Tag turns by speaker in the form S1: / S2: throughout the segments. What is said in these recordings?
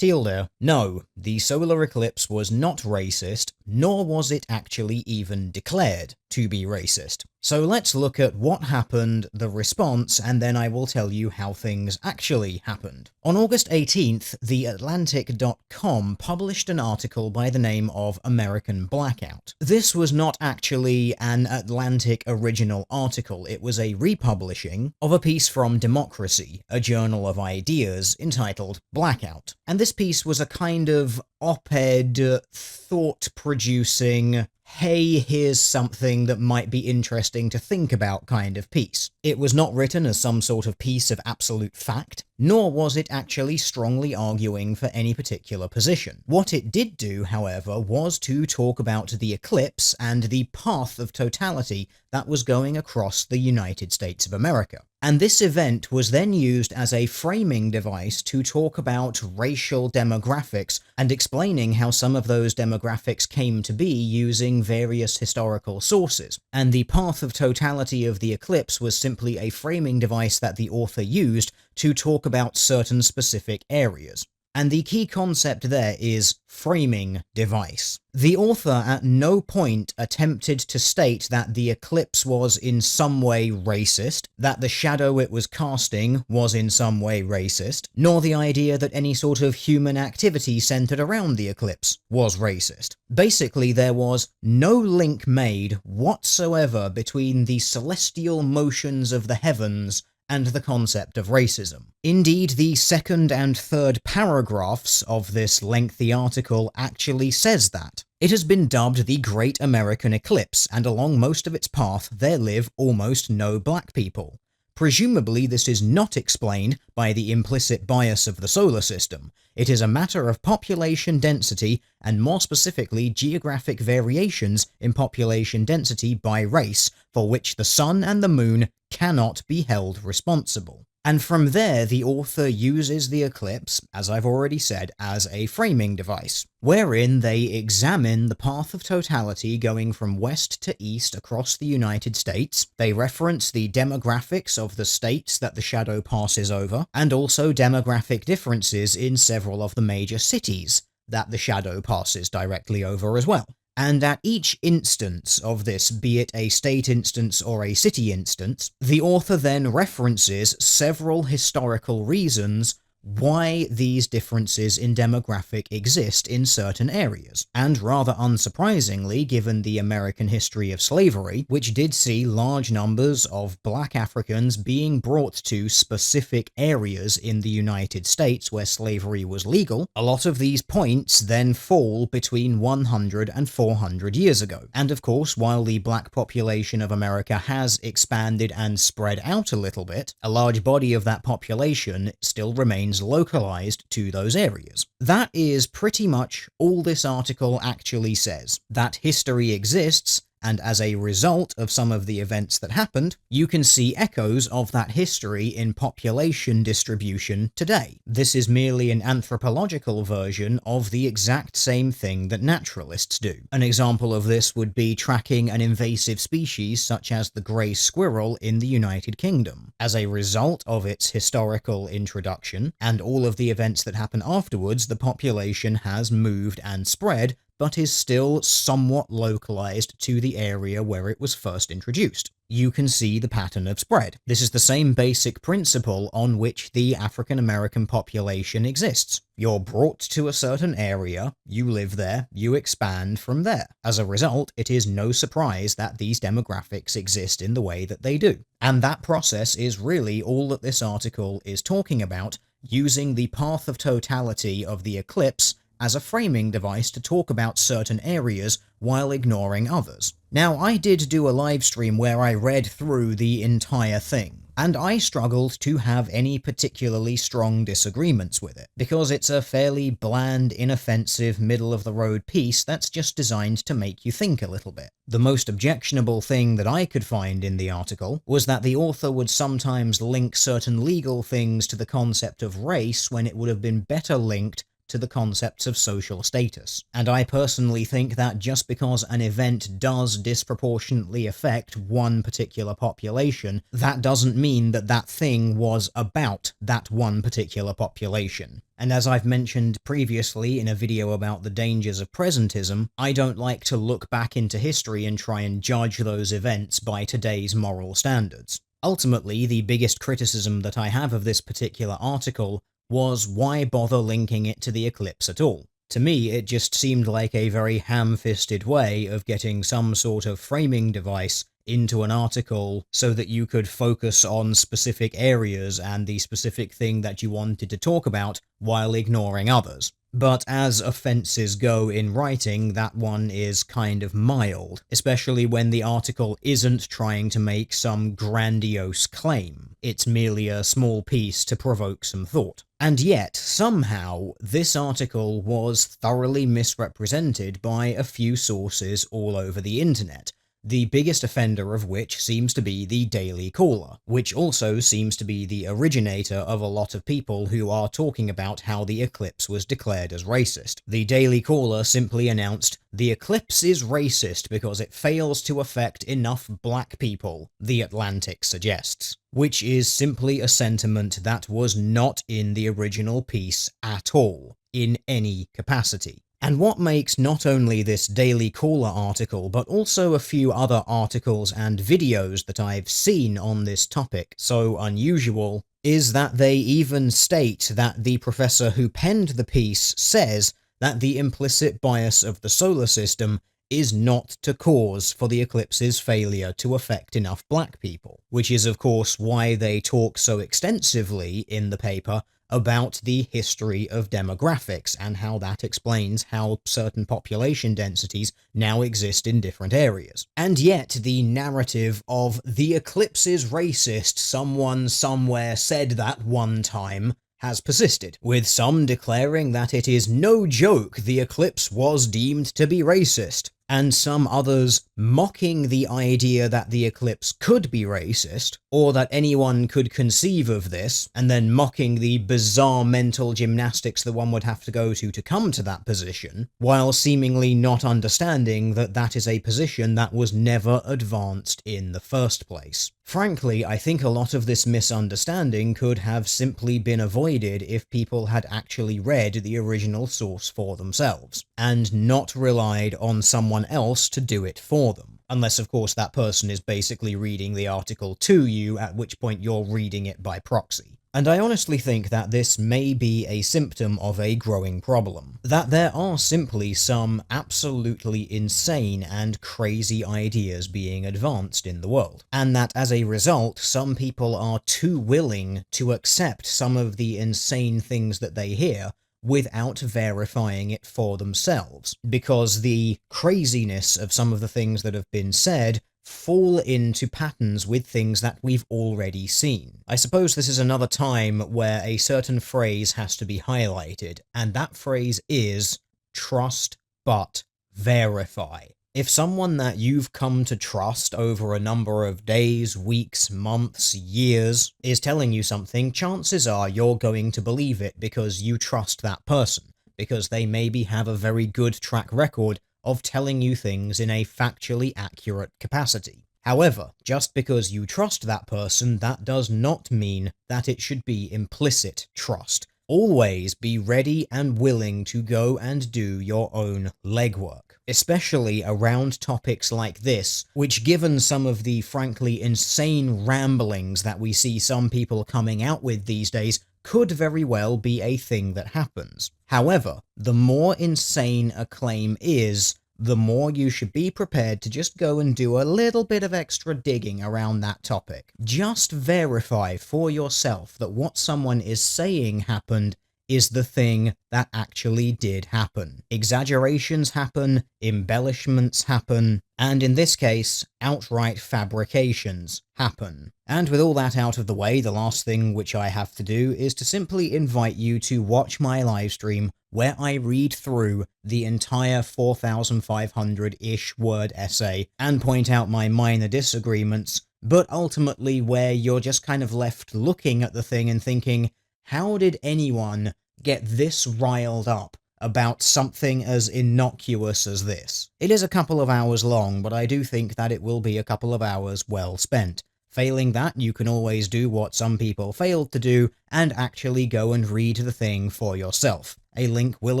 S1: Tilde. No, the solar eclipse was not racist, nor was it actually even declared to be racist. So let's look at what happened, the response, and then I will tell you how things actually happened. On August 18th, theatlantic.com published an article by the name of American Blackout. This was not actually an Atlantic original article, it was a republishing of a piece from Democracy, a journal of ideas, entitled Blackout. And this piece was a kind of op-ed, thought-producing, hey, here's something that might be interesting to think about kind of piece. It was not written as some sort of piece of absolute fact, nor was it actually strongly arguing for any particular position. What it did do, however, was to talk about the eclipse and the path of totality that was going across the United States of America. And this event was then used as a framing device to talk about racial demographics and explaining how some of those demographics came to be using various historical sources. And the path of totality of the eclipse was simply a framing device that the author used to talk about certain specific areas. And the key concept there is framing device. The author at no point attempted to state that the eclipse was in some way racist, that the shadow it was casting was in some way racist, nor the idea that any sort of human activity centered around the eclipse was racist. Basically, there was no link made whatsoever between the celestial motions of the heavens and the concept of racism. Indeed, the second and third paragraphs of this lengthy article actually says that. It has been dubbed the Great American Eclipse, and along most of its path there live almost no black people. Presumably this is not explained by the implicit bias of the solar system. It is a matter of population density, and more specifically geographic variations in population density by race, for which the sun and the moon cannot be held responsible. And from there, the author uses the eclipse, as I've already said, as a framing device, wherein they examine the path of totality going from west to east across the United States. They reference the demographics of the states that the shadow passes over, and also demographic differences in several of the major cities that the shadow passes directly over as well. And at each instance of this, be it a state instance or a city instance, the author then references several historical reasons why these differences in demographic exist in certain areas. And rather unsurprisingly, given the American history of slavery, which did see large numbers of black Africans being brought to specific areas in the United States where slavery was legal, a lot of these points then fall between 100 and 400 years ago. And of course, while the black population of America has expanded and spread out a little bit, a large body of that population still remains localized to those areas. That is pretty much all this article actually says. That history exists, and as a result of some of the events that happened, you can see echoes of that history in population distribution today. This is merely an anthropological version of the exact same thing that naturalists do. An example of this would be tracking an invasive species such as the grey squirrel in the United Kingdom. As a result of its historical introduction, and all of the events that happen afterwards, the population has moved and spread, but is still somewhat localized to the area where it was first introduced. You can see the pattern of spread. This is the same basic principle on which the African American population exists. You're brought to a certain area, you live there, you expand from there. As a result, it is no surprise that these demographics exist in the way that they do. And that process is really all that this article is talking about, using the path of totality of the eclipse as a framing device to talk about certain areas while ignoring others. Now, I did do a live stream where I read through the entire thing, and I struggled to have any particularly strong disagreements with it, because it's a fairly bland, inoffensive, middle-of-the-road piece that's just designed to make you think a little bit. The most objectionable thing that I could find in the article was that the author would sometimes link certain legal things to the concept of race when it would have been better linked to the concepts of social status. And I personally think that just because an event does disproportionately affect one particular population, that doesn't mean that that thing was about that one particular population. And as I've mentioned previously in a video about the dangers of presentism, I don't like to look back into history and try and judge those events by today's moral standards. Ultimately, the biggest criticism that I have of this particular article was why bother linking it to the eclipse at all? To me, it just seemed like a very ham-fisted way of getting some sort of framing device into an article so that you could focus on specific areas and the specific thing that you wanted to talk about while ignoring others. But as offences go in writing, that one is kind of mild, especially when the article isn't trying to make some grandiose claim. It's merely a small piece to provoke some thought. And yet, somehow, this article was thoroughly misrepresented by a few sources all over the internet, the biggest offender of which seems to be the Daily Caller, which also seems to be the originator of a lot of people who are talking about how the eclipse was declared as racist. The Daily Caller simply announced, "The eclipse is racist because it fails to affect enough black people," The Atlantic suggests, which is simply a sentiment that was not in the original piece at all, in any capacity. And what makes not only this Daily Caller article, but also a few other articles and videos that I've seen on this topic so unusual, is that they even state that the professor who penned the piece says that the implicit bias of the solar system is not to cause for the eclipse's failure to affect enough black people, which is of course why they talk so extensively in the paper about the history of demographics and how that explains how certain population densities now exist in different areas. And yet the narrative of "the eclipse is racist, someone somewhere said that one time," has persisted, with some declaring that it is no joke the eclipse was deemed to be racist, and some others mocking the idea that the eclipse could be racist, or that anyone could conceive of this, and then mocking the bizarre mental gymnastics that one would have to go to come to that position, while seemingly not understanding that that is a position that was never advanced in the first place. Frankly, I think a lot of this misunderstanding could have simply been avoided if people had actually read the original source for themselves, and not relied on someone else to do it for them. Unless, of course, that person is basically reading the article to you, at which point you're reading it by proxy. And I honestly think that this may be a symptom of a growing problem. That there are simply some absolutely insane and crazy ideas being advanced in the world. And that as a result, some people are too willing to accept some of the insane things that they hear without verifying it for themselves, because the craziness of some of the things that have been said fall into patterns with things that we've already seen. I suppose this is another time where a certain phrase has to be highlighted, and that phrase is trust but verify. If someone that you've come to trust over a number of days, weeks, months, years is telling you something, chances are you're going to believe it because you trust that person, because they maybe have a very good track record of telling you things in a factually accurate capacity. However, just because you trust that person, that does not mean that it should be implicit trust. Always be ready and willing to go and do your own legwork, especially around topics like this, which, given some of the frankly insane ramblings that we see some people coming out with these days, could very well be a thing that happens. However, the more insane a claim is, the more you should be prepared to just go and do a little bit of extra digging around that topic. Just verify for yourself that what someone is saying happened is the thing that actually did happen. Exaggerations happen, embellishments happen, and in this case, outright fabrications happen. And with all that out of the way, the last thing which I have to do is to simply invite you to watch my livestream where I read through the entire 4,500-ish word essay and point out my minor disagreements, but ultimately where you're just kind of left looking at the thing and thinking, how did anyone get this riled up about something as innocuous as this. It is a couple of hours long, but I do think that it will be a couple of hours well spent. Failing that, you can always do what some people failed to do and actually go and read the thing for yourself. A link will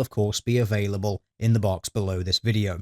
S1: of course be available in the box below this video.